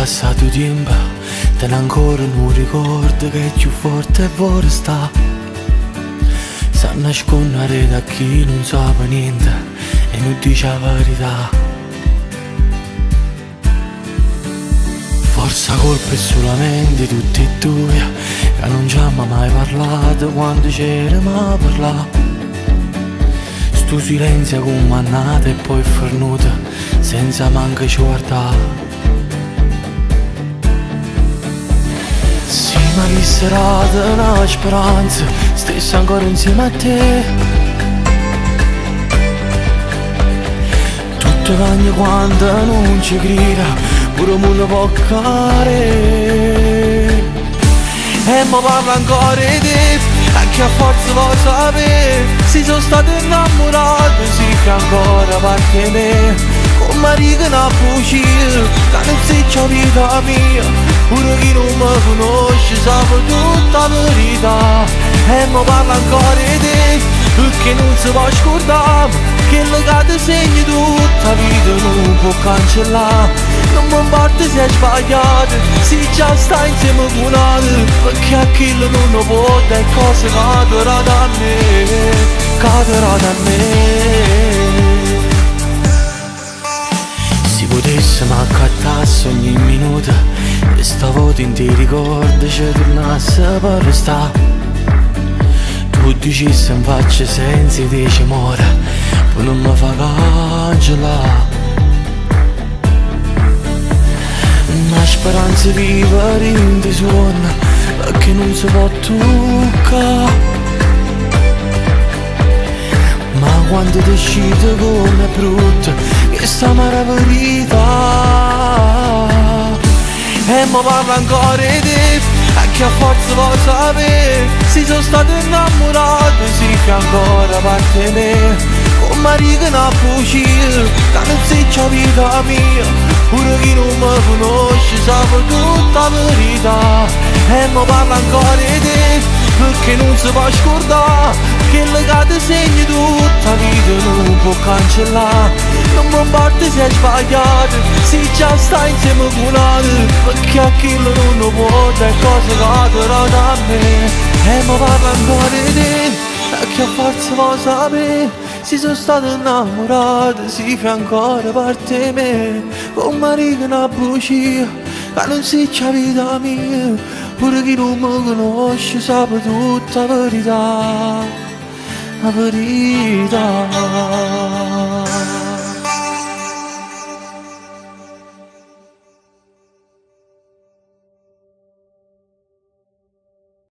passato tempo, te ne ancora non ricordo che è più forte e vuole sta. Sa nascondere da chi non sa niente e non dice la verità. Forse la colpa è solamente tutti e due, che non ci abbiamo mai parlato quando c'eravamo a parlare. Sto silenzio comandato e poi fornuto, senza manco ci guardare. Sì, ma che serata, una speranza, stessa ancora insieme a te. Tutto cambia quando non ci creda, pure il mondo può cadere. E mi parla ancora di te, anche a forza vuoi sapere. Si sono stato innamorato, sì che ancora parte me. Con Maria una bugia, che non si c'è vita mia. Pure chi non mi conosce sa tutta la verità. E mi parla ancora di te, perché non si può scordare. Che legate segni tutta la vita non può cancellare. Non mi importa se è sbagliato, se già sta insieme con altri. Perché aquello non può dare cose cadrà da me, cadrà da me. Si potesse ma accattasse ogni minuto, e stavolta in te ricordo ci tornasse per restare. Tu dicessi in faccia senza dice mora, poi non mi fa cancellare. Una speranza viva rinde suona, perché non si può toccare. Ma quando decide come è brutta, che sta amara verità. E mi parla ancora di te, anche a forza vuoi sapere. Si sono stato innamorato, sì che ancora parte me. Con Maria una bugia, che non si c'è vita mia. Pure chi non mi conosce sa tutta la verità. E mi parla ancora di te, perché non si può scordare. Che legate segni tutta la vita non può cancellare. Non mi importa se è sbagliato, se già sta insieme con altri. Perché aquello non può dare cose cadrà da me. E mi parla ancora di te, che a forza vuoi sapere. Si sono stato innamorato, si fa ancora parte me. Con Maria una bugia, che non si c'è vita mia. Pure chi non mi conosce sa tutta la verità, la verità.